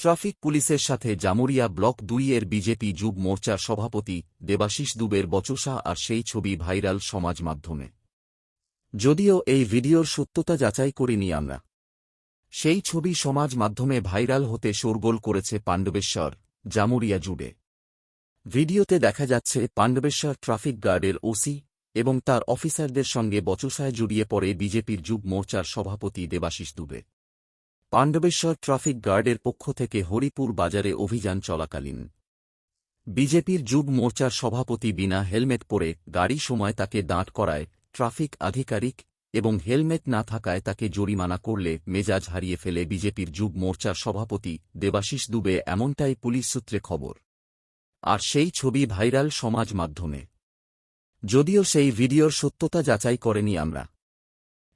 Traffic পুলিশের সাথে Jamuria block ২ এর বিজেপি যুব মোর্চার সভাপতি দেবাশিস দুবের বচসা আর সেই ছবি ভাইরাল সমাজ মাধ্যমে। যদিও এই ভিডিওর সত্যতা যাচাই করিনি আমরা। সেই ছবি সমাজ মাধ্যমে ভাইরাল হতে শোরগোল করেছে পাণ্ডবেশ্বর, জামুরিয়া জুড়ে। ভিডিওতে দেখা যাচ্ছে পাণ্ডবেশ্বর ট্রাফিক গার্ডের ওসি এবং তার অফিসারদের সঙ্গে বচসায় জড়িয়ে পড়ে বিজেপির যুব মোর্চার সভাপতি দেবাশিস দুবে। পাণ্ডবেশ্বর ট্রাফিক গার্ডের পক্ষ থেকে হরিপুর বাজারে অভিযান চলাকালীন বিজেপির যুব মোর্চার সভাপতি বিনা হেলমেট পরে গাড়ি সময় তাকে দাঁড় করায় ট্রাফিক আধিকারিক এবং হেলমেট না থাকায় তাকে জরিমানা করলে মেজাজ হারিয়ে ফেলে বিজেপির যুব মোর্চার সভাপতি দেবাশিস দুবে, এমনটাই পুলিশ সূত্রে খবর। আর সেই ছবি ভাইরাল সমাজ মাধ্যমে। যদিও সেই ভিডিওর সত্যতা যাচাই করেনি আমরা।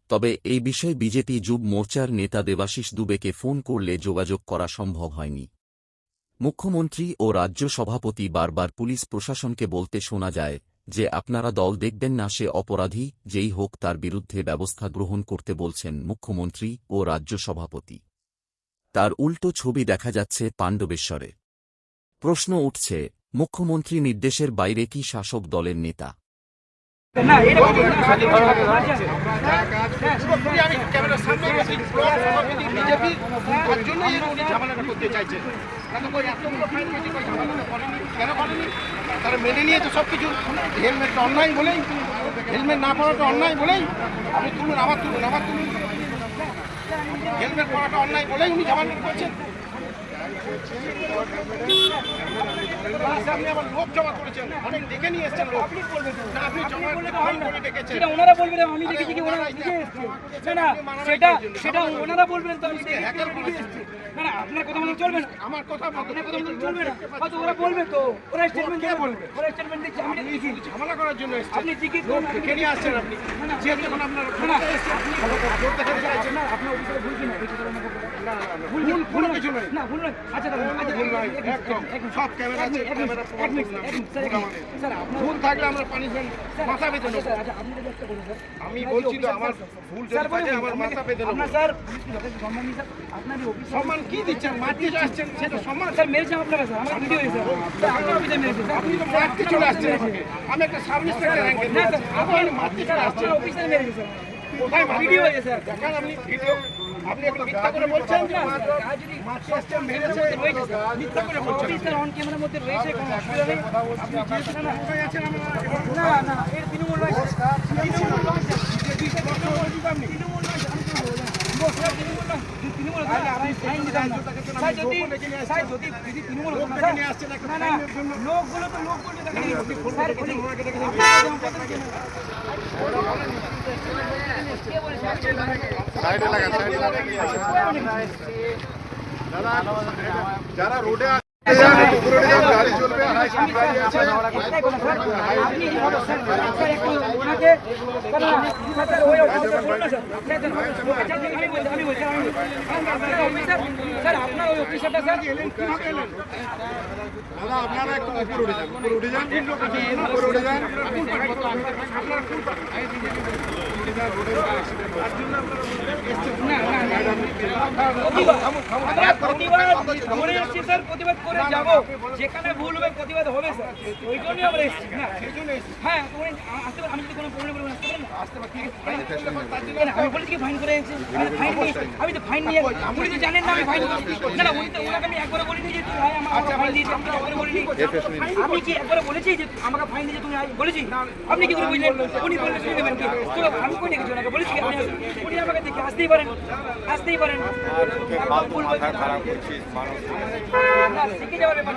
তবে এই বিষয়ে বিজেপি যুব মোর্চার নেতা দেবাশিস দুবেকে ফোন করলে যোগাযোগ করা সম্ভব হয়নি। মুখ্যমন্ত্রী ও রাজ্য সভাপতি বারবার পুলিশ প্রশাসনকে বলতে শোনা যায় যে আপনারা দল দেখবেন না, সে অপরাধী যেই হোক তার বিরুদ্ধে ব্যবস্থা গ্রহণ করতে বলছেন মুখ্যমন্ত্রী ও রাজ্য সভাপতি। তার উল্টো ছবি দেখা যাচ্ছে পাণ্ডবেশ্বরে। প্রশ্ন উঠছে, মুখ্যমন্ত্রী নির্দেশের বাইরে কি শাসক দলের নেতা? তারা মেনে নিয়েছে সবকিছু। হেলমেট অন্যায় বলেই, হেলমেট না পড়াটা অন্যায় বলেই আপনি তুলুন, আবার তুলুন, আবার তুলুন। হেলমেট পড়াটা অন্যায় বলেই উনি জামানত করছেন। আপনি আবার লোক জমা করেছেন, অনেক দেখে নিয়ে এসছেন লোক। আপনি জমা করে ডেকেছেন, ওনারা বলবেন আমি দেখেছি কি ওনারা নিজে এসছে। না সেটা ওনারা বলবেন তো আমি হ্যাকার বলে এসছি। না আপনার কথা মতো চলবে না, আমার কথা আপনার কথা মতো চলবে না। হয়তো ওরা বলবে তো, ওরা স্টেটমেন্ট দিয়ে বলবে, ওরা স্টেটমেন্ট দিচ্ছে আমি দেখেছি। ঝামেলা করার জন্য এসছেন, আপনি জিজ্ঞেস লোক করুন দেখে নিয়ে আসছেন। আপনি যেহেতু এখন আপনার আপনার অফিসে ভুল কিনা ভুল কিছু নয়। না ভুল নয়। আচ্ছা ভুল নয়, একদম সব ক্যামেরা আছে, ক্যামেরা স্যার আপনার ভুল থাকলে আমরা পানিশমেন্ট মাথা পেতে নেব। আচ্ছা আপনি যদি একটা করুন স্যার, আমি বলছি তো আমার ভুল যদি থাকে আমার মাথা পেতে নেব। আপনার স্যার সম্মান নিয়ে স্যার আপনার অফিস সম্মান কি দিচ্ছেন? মারতে আসছেন, সেটা সম্মান। স্যার মেরেছে আপনারা, স্যার আমার ভিডিও হয়েছে স্যার, আপনার অফিসে মেরেছে স্যার। আপনি তো মারতে চলে আসছেন আমাকে। আমি একটা সাব ইন্সপেক্টর র্যাঙ্কের। না স্যার আপনি মারতে চলে আসছেন। আপনার অফিসে মেরেছে স্যার, কোথায় ভিডিও হয়েছে স্যার। দেখান আপনি ভিডিও। আপনি একটু মিথ্যা করে বলছেন যে মারতে আসছেন, মেরেছে, মিথ্যা করে বলছেন। অফিসার অন ক্যামেরার মধ্যে রয়েছে, কোনো অসুবিধা নেই। আপনি যেহেতু কোথায় আছেন না এর তৃণমূল নয় স্যার, তৃণমূল নয় স্যার, তৃণমূল নয় স্যার, তৃণমূল নয়, আমি ফাইন দিতাম না স্যার। যদি তৃণমূল হতো না স্যার, না লোকগুলো তো লোক বলতে দেখেন স্যার, সাইডে লাগান, সাইডে লাগান। যারা রোডে গাড়ি চলবে, হাই স্পিড গাড়ি আছে, স্যার আপনার ওই অফিসারটা স্যার দাদা আপনারা একটু উপরে উঠে যান, উপরে উঠে যান, উপরে উঠে যান। প্রতিবাদ করে যাব, যেখানে ভুল হবে প্রতিবাদ হবে স্যার, ওই জন্যই আমরা এসেছি। হ্যাঁ আসতে পারেন, আমি যদি কোনো প্রবলেম বলবো আসতে পারেন। আমি বলি কি ফাইন করে এসেছি, আমি তো ফাইন নিয়ে, উনি তো জানেন না আমি ফাইন না উনি তো ওনাকে আমি একবারে বলিনি যে তুই আমাকে ফাইন দিয়েছি, আমি একবারে বলিনি। আমি কি একবারে বলেছি যে আমাকে ফাইন দিয়েছে তুমি বলেছি? আপনি কি করে বুঝলেন? উনি বললে শুনে দেবেন কি? আমি কোন দেখেছি ওনাকে বলেছি? উনি আমাকে দেখে আসতেই পারেন, আসতেই পারেন। না শিখে যাওয়ার ব্যাপার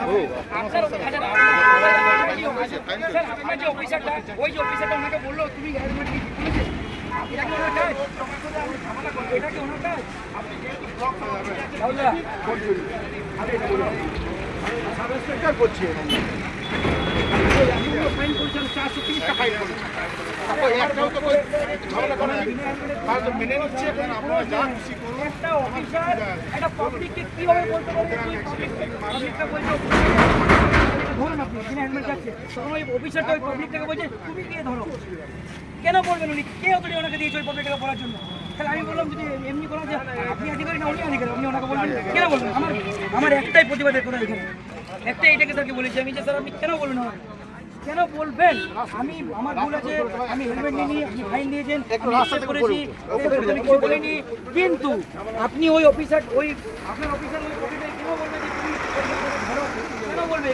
স্যার, আপনার যে অফিসারটা, ওই যে অফিসারটা ওনাকে বললো তুমি হেলমেট কি বলেছে? এটা কি ওনার কাজ? এটা কি ওনার কাজ? সাব ইন্সপেক্টর করছি, ফাইন করেছেন 430 টাকা ফাইন করেছেন। একটাও তো ঝামেলা করেন, মেনে নিচ্ছে। আপনারা যা খুশি করুন। একটা অফিসার একটা পাবলিককে কিভাবে বলতে পারবে পাবলিকটা বলছে ধরুন আপনি যিনি হেলমেট যাচ্ছে, তখন ওই অফিসারটা ওই পাবলিকটাকে বলছে তুমি কে ধরো? কেন বলবেন উনি? কে অথরিটি ওনাকে দিয়েছে ওই পাবলিকটাকে বলার জন্য? তাহলে আমি বললাম যদি এমনি করলাম যে আপনি আধিকারিক না উনি আধিকারিক, আপনি ওনাকে বলবেন কেন বলবেন? আমার একটাই প্রতিবাদের কথা এখানে, একটাই এটাকে স্যারকে বলেছি আমি যে স্যার আপনি কেন বলবেন আমাকে, কেন বলবেন? আমি আমার ভুল আছে, আমি হেলমেট নিয়ে আপনি ফাইন দিয়েছেন, আমি অ্যাকসেপ্ট করেছি, আমি কিছু বলিনি, কিন্তু আপনি ওই অফিসার ওই আপনার অফিসার কেন বলবে যে তুমি কেন বলবে?